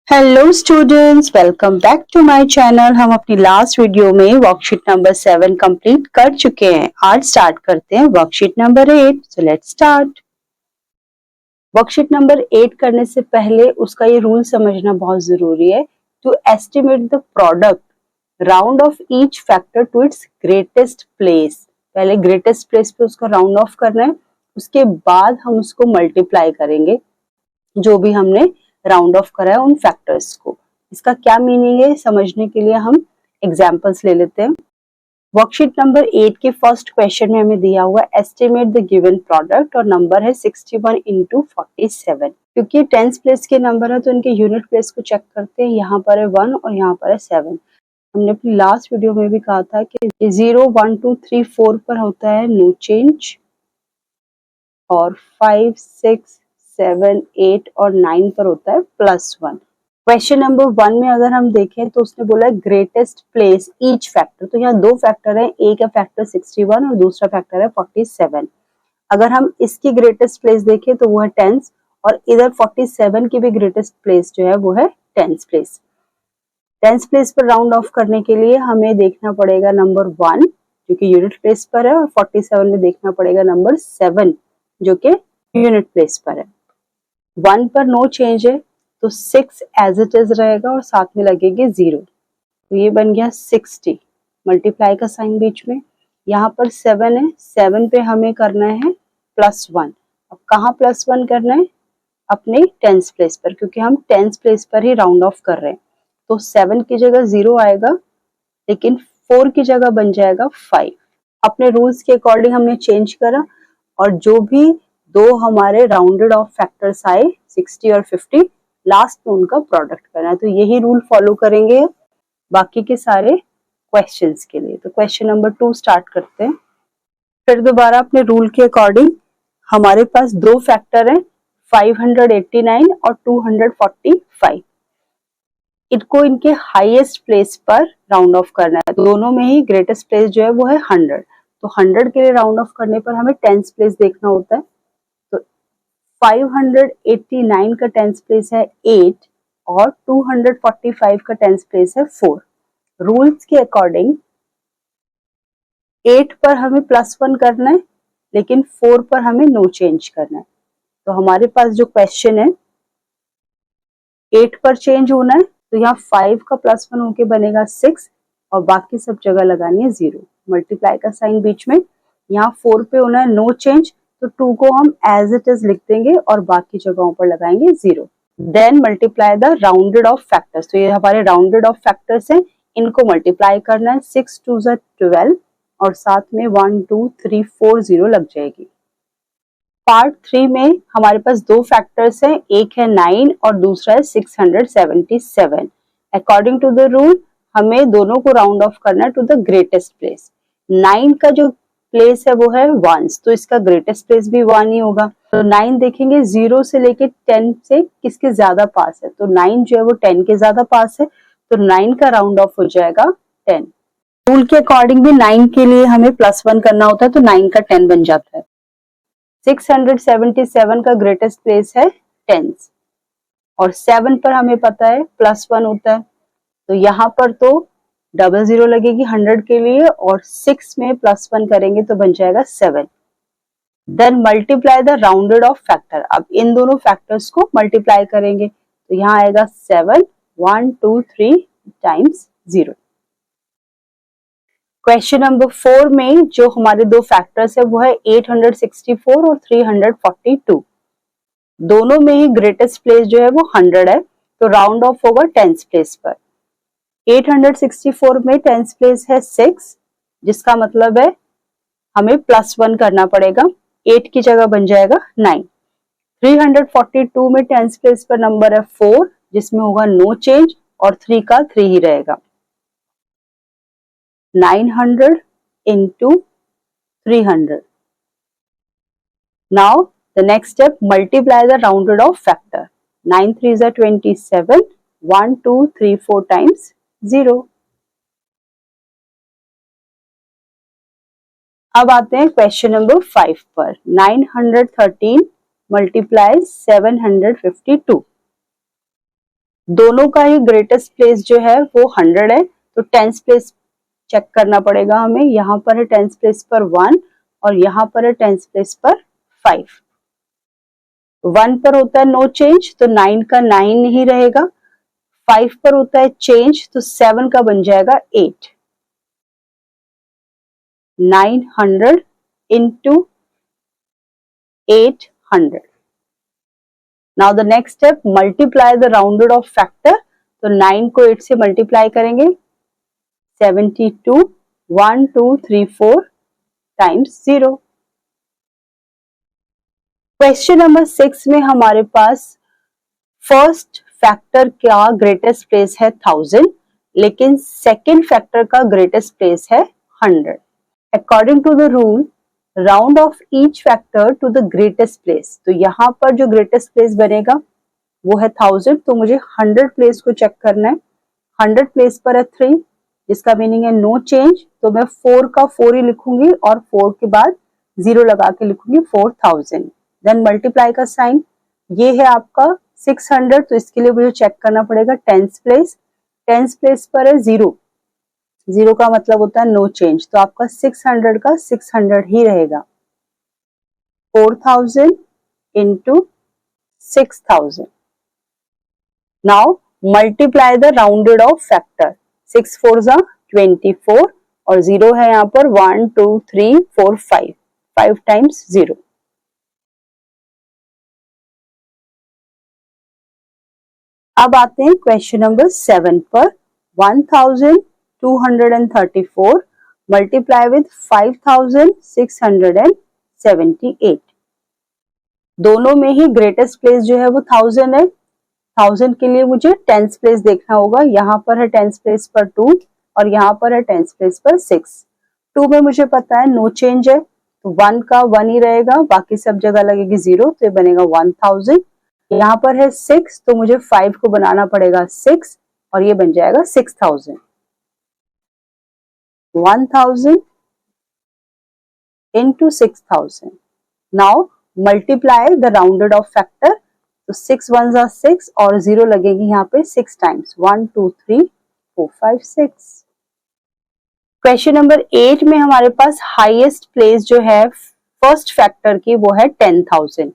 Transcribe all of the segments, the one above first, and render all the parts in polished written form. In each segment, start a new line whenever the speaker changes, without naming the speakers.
Hello students, welcome back to my channel. हम अपनी last video में वर्कशीट नंबर 7 कंप्लीट कर चुके हैं। आज स्टार्ट करते हैं worksheet number 8। So let's start. Worksheet number 8 करने से पहले उसका ये रूल समझना बहुत जरूरी है। To estimate the product round off each factor to its greatest place. पहले ग्रेटेस्ट प्लेस पे उसका राउंड ऑफ करना है, उसके बाद हम उसको मल्टीप्लाई करेंगे जो भी हमने राउंड ऑफ करा है उन फैक्टर्स को। इसका क्या मीनिंग है समझने के लिए हम एग्जांपल्स ले लेते हैं। वर्कशीट नंबर 8 के फर्स्ट क्वेश्चन में हमें दिया हुआ एस्टिमेट द गिवन प्रोडक्ट और नंबर है 61 इंटू 47। क्योंकि टेंस प्लेस के नंबर है तो इनके यूनिट प्लेस को चेक करते हैं। यहाँ पर है 1 और यहाँ पर है 7। हमने अपनी लास्ट वीडियो में भी कहा था कि 0, 1, 2, 3, 4 पर होता है नो चेंज और 5, 6, 7, 8 और 9 पर होता है +1। क्वेश्चन नंबर 1 में अगर हम देखें तो उसने बोला ग्रेटेस्ट प्लेस ईच फैक्टर। तो यहाँ दो फैक्टर है, एक है फैक्टर 61 और दूसरा फैक्टर है 47। अगर हम इसकी ग्रेटेस्ट प्लेस देखें तो वो है टेंस और इधर 47 की भी ग्रेटेस्ट प्लेस जो है वो है टेंस प्लेस। टेंस प्लेस पर राउंड ऑफ करने के लिए हमें देखना पड़ेगा नंबर 1 जो कि यूनिट प्लेस पर है और 47 में देखना पड़ेगा नंबर 7 जो कि यूनिट प्लेस पर है। 1 पर नो चेंज है तो 6 एज इट इज रहेगा और साथ में लगेगी 0। तो ये बन गया 60। मल्टीप्लाई का साइन बीच में। यहाँ पर 7 है, 7 पे हमें करना है +1। अब कहाँ +1 करना है? अपने टेंस प्लेस पर, क्योंकि हम टेंस प्लेस पर ही राउंड ऑफ कर रहे हैं। तो 7 की जगह 0 आएगा लेकिन 4 की जगह बन जाएगा 5। अपने रूल्स के अकॉर्डिंग हमने चेंज करा और जो भी दो हमारे राउंडेड ऑफ फैक्टर्स आए 60 और 50, लास्ट में उनका प्रोडक्ट करना है। तो यही रूल फॉलो करेंगे बाकी के सारे क्वेश्चंस के लिए। तो क्वेश्चन नंबर 2 स्टार्ट करते हैं। फिर दोबारा अपने रूल के अकॉर्डिंग हमारे पास दो फैक्टर हैं 589 और 245। इनको इनके हाईएस्ट प्लेस पर राउंड ऑफ करना है। दोनों में ही ग्रेटेस्ट प्लेस जो है वो है 100। तो 100 के लिए राउंड ऑफ करने पर हमें टेंस प्लेस देखना होता है। तो 589 का टेंस प्लेस है 8 और 245 का टेंस प्लेस है 4। रूल्स के अकॉर्डिंग 8 पर हमें +1 करना है लेकिन 4 पर हमें नो चेंज करना है। तो हमारे पास जो क्वेश्चन है 8 पर चेंज होना है तो यहाँ 5 का +1 होके बनेगा 6 और बाकी सब जगह लगानी है 0। मल्टीप्लाई का साइन बीच में। यहाँ 4 पे होना है नो चेंज तो 2 को हम एज इट इज लिख देंगे और बाकी जगहों पर लगाएंगे 0। Then multiply the rounded off factors. तो ये हमारे राउंडेड ऑफ फैक्टर्स हैं, इनको मल्टीप्लाई करना है। 6 2 12 और साथ में 1 2 3 4 0 लग जाएगी। पार्ट 3 में हमारे पास दो फैक्टर्स हैं, एक है 9 और दूसरा है 677। अकॉर्डिंग टू द रूल हमें दोनों को राउंड ऑफ करना है टू द ग्रेटेस्ट प्लेस। 9 का जो प्लेस है वो है 1, तो इसका ग्रेटेस्ट प्लेस भी 1 ही होगा। तो 9 देखेंगे 0 से लेके 10 से किसके ज्यादा पास है, तो 9 जो है वो 10 के ज्यादा पास है, तो 9 का राउंड ऑफ हो जाएगा 10। रूल के अकॉर्डिंग भी 9 के लिए हमें +1 करना होता है तो 9 का 10 बन जाता है। 677 का ग्रेटेस्ट प्लेस है टेंस और 7 पर हमें पता है +1 होता है, तो यहाँ पर तो 00 लगेगी 100 के लिए और 6 में +1 करेंगे तो बन जाएगा 7। Then multiply the rounded off factor. अब इन दोनों फैक्टर्स को मल्टीप्लाई करेंगे तो यहाँ आएगा 7 1 2 3 टाइम्स 0। क्वेश्चन नंबर 4 में जो हमारे दो फैक्टर्स है वो है 864 और 342। दोनों में ही ग्रेटेस्ट प्लेस जो है वो 100 है तो राउंड ऑफ होगा टेंस प्लेस पर। 864 में टेंस प्लेस है 6 जिसका मतलब है हमें +1 करना पड़ेगा, 8 की जगह बन जाएगा 9। 342 में टेंस प्लेस पर नंबर है 4 जिसमें होगा नो चेंज और 3 का 3 ही रहेगा। 900 into 300. Now the next step, multiply the rounded off factor. 9 3s are 27, 1 2 3 4 times 0. अब आते हैं क्वेश्चन नंबर 5 पर। 913 मल्टीप्लाई 752। दोनों का ही ग्रेटेस्ट प्लेस जो है वो 100 है, तो टेंस प्लेस चेक करना पड़ेगा हमें। यहाँ पर है टेंस प्लेस पर 1 और यहाँ पर है टेंस प्लेस पर 5। 1 पर होता है नो चेंज, तो 9 का 9 ही रहेगा। 5 पर होता है चेंज, तो 7 का बन जाएगा 8। 900 into 800. Now the next step, multiply the rounded off factor. तो 9 को 8 से मल्टीप्लाई करेंगे। 72 1 2 3 4 टाइम्स 0। क्वेश्चन नंबर 6 में हमारे पास फर्स्ट फैक्टर का ग्रेटेस्ट प्लेस है 1000, लेकिन सेकेंड फैक्टर का ग्रेटेस्ट प्लेस है 100। According to the rule round off each factor to the greatest place, तो यहाँ पर जो ग्रेटेस्ट प्लेस बनेगा वो है 1000, तो मुझे 100 प्लेस को चेक करना है। 100 प्लेस पर है 3, जिसका मीनिंग है नो चेंज, तो मैं 4 का 4 ही लिखूंगी और 4 के बाद 0 लगा के लिखूंगी 4000। देन मल्टीप्लाई का साइन, ये है आपका 600, तो इसके लिए मुझे चेक करना पड़ेगा टेंस प्लेस। टेंस प्लेस पर है 0, 0 का मतलब होता है नो चेंज, तो आपका 600 का 600 ही रहेगा। 4000 into 6000। Now multiply the rounded off factor. 6 4 जा 24 और 0 है यहाँ पर 1 2 3 4 5, 5 टाइम्स 0। अब आते हैं क्वेश्चन नंबर 7 पर। 1234 मल्टीप्लाई विद 5678। दोनों में ही ग्रेटेस्ट प्लेस जो है वो 1000 है। 1000 के लिए मुझे टेंस प्लेस देखना होगा। यहाँ पर है टेंस प्लेस पर 2 और यहाँ पर है टेंस प्लेस पर 6। 2 में मुझे पता है नो चेंज है, तो 1 का 1 ही रहेगा, बाकी सब जगह लगेगी 0, तो ये बनेगा 1000। यहाँ पर है 6, तो मुझे 5 को बनाना पड़ेगा 6 और ये बन जाएगा 6000। 1000 into 6000। Now multiply the rounded off factor, तो 6 1 जा 6 और 0 लगेगी यहाँ पे 6 टाइम्स, 1 2 3 4 5 6। क्वेश्चन नंबर 8 में हमारे पास हाईएस्ट प्लेस जो है फर्स्ट फैक्टर की वो है 10,000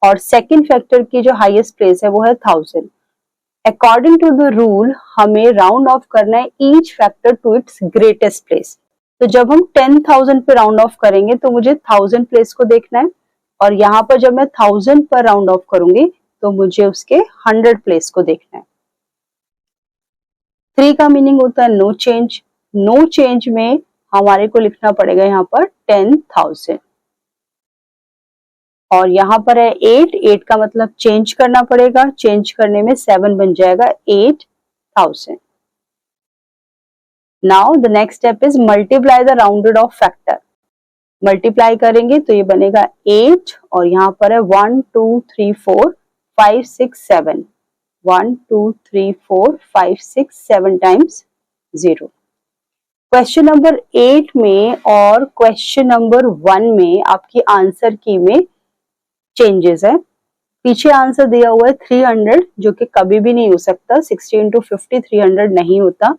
और सेकंड फैक्टर की जो हाईएस्ट प्लेस है वो है 1000। अकॉर्डिंग टू द रूल हमें राउंड ऑफ करना है each factor to its greatest place. तो जब हम 10,000 पे राउंड ऑफ करेंगे तो मुझे 1000 प्लेस को देखना है और यहाँ पर जब मैं 1000 पर राउंड ऑफ करूंगी तो मुझे उसके 100 प्लेस को देखना है। 3 का मीनिंग होता है नो चेंज। नो चेंज में हमारे को लिखना पड़ेगा यहाँ पर 10,000 और यहाँ पर है 8 का मतलब चेंज करना पड़ेगा। चेंज करने में 7 बन जाएगा 8000। Now the next step is multiply the rounded off factor. Multiply करेंगे तो ये बनेगा 8 और यहाँ पर है 1 2 3 4 5 6 7। 1 2 3 4 5 6 7 टाइम्स 0। क्वेश्चन नंबर 8 में और क्वेश्चन नंबर 1 में आपकी आंसर की में चेंजेस है। पीछे आंसर दिया हुआ है 300 जो कि कभी भी नहीं हो सकता। 60 into 50 300 नहीं होता।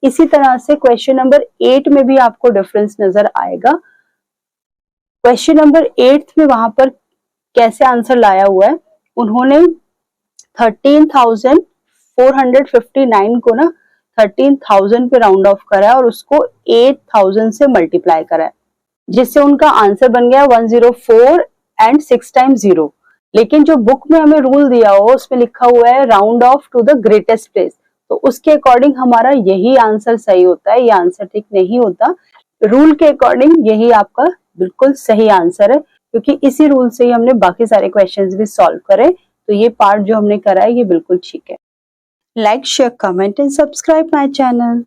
इसी तरह से क्वेश्चन नंबर 8 में भी आपको डिफरेंस नजर आएगा। क्वेश्चन नंबर 8 में वहां पर कैसे आंसर लाया हुआ है, उन्होंने 13,459 को ना 13,000 पे राउंड ऑफ करा है और उसको 8,000 से मल्टीप्लाई करा है, जिससे उनका आंसर बन गया 104 एंड 6 टाइम्स 0। लेकिन जो बुक में हमें रूल दिया हो उसमें लिखा हुआ है round off to the greatest place, तो उसके अकॉर्डिंग हमारा यही आंसर सही होता है, ये आंसर ठीक नहीं होता। रूल के अकॉर्डिंग यही आपका बिल्कुल सही आंसर है, क्योंकि इसी रूल से ही हमने बाकी सारे क्वेश्चंस भी सॉल्व करे। तो ये पार्ट जो हमने करा है ये बिल्कुल ठीक है। Like share comment and subscribe my channel.